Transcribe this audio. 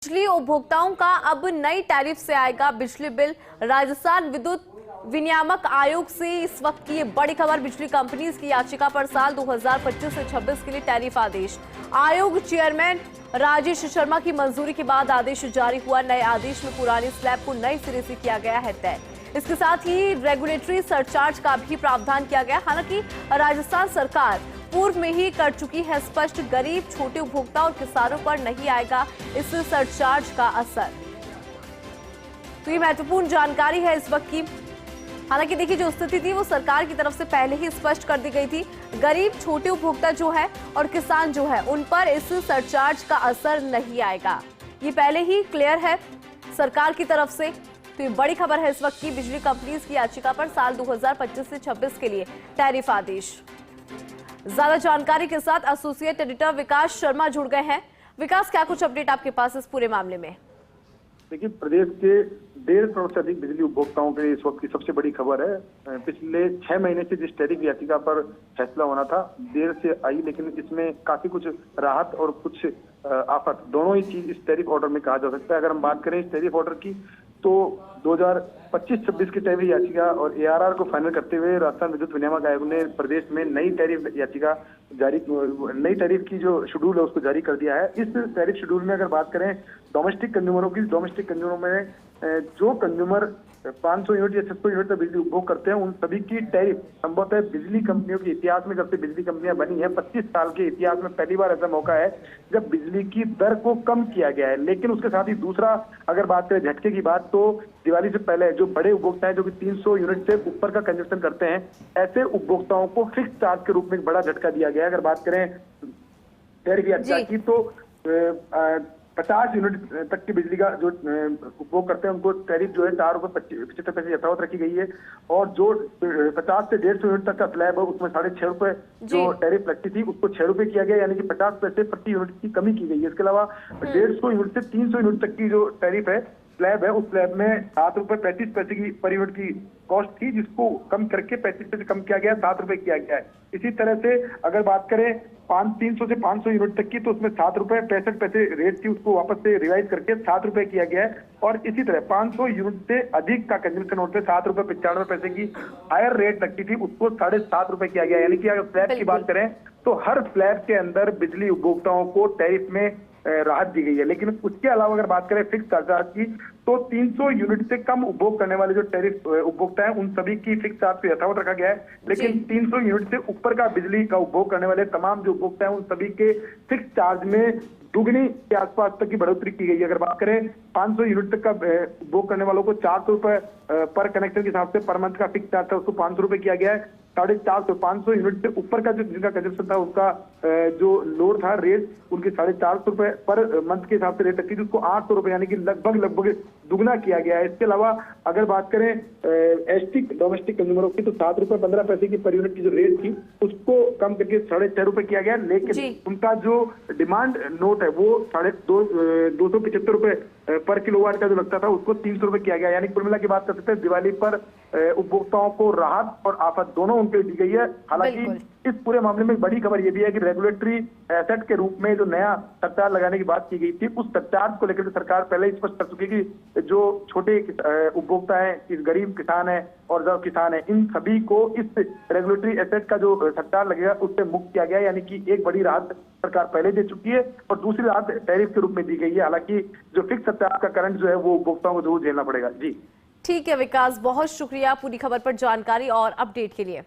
बिजली उपभोक्ताओं का अब नई टैरिफ से आएगा बिजली बिल। राजस्थान विद्युत विनियामक आयोग से इस वक्त की ये बड़ी खबर। बिजली कंपनीज की याचिका पर साल 2025 से 26 के लिए टैरिफ आदेश। आयोग चेयरमैन राजेश शर्मा की मंजूरी के बाद आदेश जारी हुआ। नए आदेश में पुरानी स्लैब को नए सिरे से किया गया है तय। इसके साथ ही रेगुलेटरी सरचार्ज का भी प्रावधान किया गया। हालांकि राजस्थान सरकार पूर्व में ही कर चुकी है स्पष्ट, गरीब छोटे उपभोक्ता और किसानों पर नहीं आएगा इस सरचार्ज का असर। तो ये महत्वपूर्ण जानकारी है इस वक्त की। हालांकि देखिए, जो स्थिति थी वो सरकार की तरफ से पहले ही स्पष्ट कर दी गई थी। गरीब छोटे उपभोक्ता जो है और किसान जो है उन पर इस सरचार्ज का असर नहीं आएगा, ये पहले ही क्लियर है सरकार की तरफ से। तो ये बड़ी खबर है इस वक्त की। बिजली कंपनीज की याचिका पर साल 2025 से 26 के लिए टैरिफ आदेश। ज्यादा जानकारी के साथ एसोसिएट एडिटर विकास शर्मा जुड़ गए हैं। विकास, क्या कुछ अपडेट आपके पास इस पूरे मामले में? देखिए, प्रदेश के 1.5 करोड़ से अधिक बिजली उपभोक्ताओं के लिए इस वक्त की सबसे बड़ी खबर है। पिछले 6 महीने से जिस टैरिफ याचिका पर फैसला होना था, देर से आई, लेकिन इसमें काफी कुछ राहत और कुछ आफत, दोनों ही चीज इस टैरिफ ऑर्डर में कहा जा सकता है। अगर हम बात करें इस टैरिफ ऑर्डर की, तो 2025-26 की टैरिफ याचिका और एआरआर को फाइनल करते हुए राजस्थान विद्युत विनियामक आयोग ने प्रदेश में नई टैरिफ याचिका जारी, नई टैरिफ की जो शेड्यूल है उसको जारी कर दिया है। इस टैरिफ शेड्यूल में अगर बात करें डोमेस्टिक कंज्यूमरों में जो कंज्यूमर 500 यूनिट या 600 यूनिट तक बिजली उपभोग करते हैं, उन सभी की टैरिफ संभवतः बिजली कंपनियों के इतिहास में, जब से बिजली कंपनियां बनी है 25 साल के इतिहास में पहली बार ऐसा मौका है जब बिजली की दर को कम किया गया है। लेकिन उसके साथ ही दूसरा, अगर बात करें झटके की बात, तो दिवाली से पहले जो बड़े उपभोक्ता है जो कि 300 यूनिट से ऊपर का कंजप्शन करते हैं, ऐसे उपभोक्ताओं को फिक्स चार्ज के रूप में एक बड़ा झटका दिया गया है। अगर बात करें टैरिफ याचिका की, तो 50 यूनिट तक की बिजली का जो उपभोग करते हैं उनको टैरिफ जो है 4.75 रुपए यथावत रखी गई है। और जो 50 से 150 यूनिट तक का स्लैब है उसमें 6.5 रुपए जो टैरिफ लगती थी उसको 6 रुपए किया गया, यानी कि 50 पैसे प्रति यूनिट की कमी की गई है। इसके अलावा 150 यूनिट से 300 यूनिट तक की जो टैरिफ है, स्लैब है, उस स्लैब में 7 रुपए 35 पैसे की पर यूनिट की कॉस्ट थी, जिसको कम करके 35 पैसे कम किया गया, 7 रुपए किया गया है। इसी तरह से अगर बात करें 300 से 500 यूनिट तक की, तो उसमें 7 रुपए 65 पैसे रेट थी, उसको वापस से रिवाइज करके 7 रुपए किया गया है। और इसी तरह 500 यूनिट से अधिक का कंजम्पशन होते 7 रुपए 95 पैसे की हायर रेट लगती थी, उसको 7.5 रुपए किया गया। यानी कि अगर स्लैब की बात करें तो हर स्लैब के अंदर बिजली उपभोक्ताओं को टैरिफ में राहत दी गई है। लेकिन उसके अलावा अगर बात करें फिक्स चार्ज की, तो 300 यूनिट से कम उपभोग करने वाले जो टैरिफ उपभोक्ता हैं उन सभी की फिक्स चार्ज पे यथावत रखा गया है। लेकिन 300 यूनिट से ऊपर का बिजली का उपभोग करने वाले तमाम जो उपभोक्ता हैं उन सभी के फिक्स चार्ज में दुगनी के आसपास तक की बढ़ोतरी की गई है। अगर बात करें 500 यूनिट तक का उपभोग करने वालों को 400 रुपए पर कनेक्शन के हिसाब से पर मंथ का फिक्स चार्ज था, उसको 500 रुपए किया गया है। 450 500 यूनिट से ऊपर का जो जिनका कंजप्शन था उसका जो लोड था रेट, उनकी 450 रुपए पर मंथ के हिसाब से रेट रखी थी, उसको 800 रुपए, यानी कि लगभग दुगना किया गया है। इसके अलावा अगर बात करें एसटी डोमेस्टिक कंज्यूमरों की, तो 7 रुपए 15 पैसे की पर यूनिट की जो रेट थी उसको कम करके 6.5 रुपए किया गया। लेकिन उनका जो डिमांड नोट है वो 275 रुपए पर किलोवाट का जो लगता था उसको 300 रुपए किया गया। यानी कुल मिला की बात कर सकते हैं दिवाली पर उपभोक्ताओं को राहत और आफत दोनों उनके दी गई है। हालांकि इस पूरे मामले में बड़ी खबर यह भी है कि रेगुलेटरी एसेट के रूप में जो नया सरचार्ज लगाने की बात की गई थी, उस सरचार्ज को लेकर सरकार पहले ही स्पष्ट कर चुकी है कि जो छोटे उपभोक्ता है, इस गरीब किसान है और जो किसान है, इन सभी को इस रेगुलेटरी एसेट का जो सरचार्ज लगेगा उससे मुक्त किया गया। यानी कि एक बड़ी राहत सरकार पहले दे चुकी है और दूसरी राहत टैरिफ के रूप में दी गई है। हालांकि जो फिक्स सरचार्ज का करंट जो है वो उपभोक्ताओं को जरूर झेलना पड़ेगा। जी ठीक है विकास, बहुत शुक्रिया पूरी खबर पर जानकारी और अपडेट के लिए।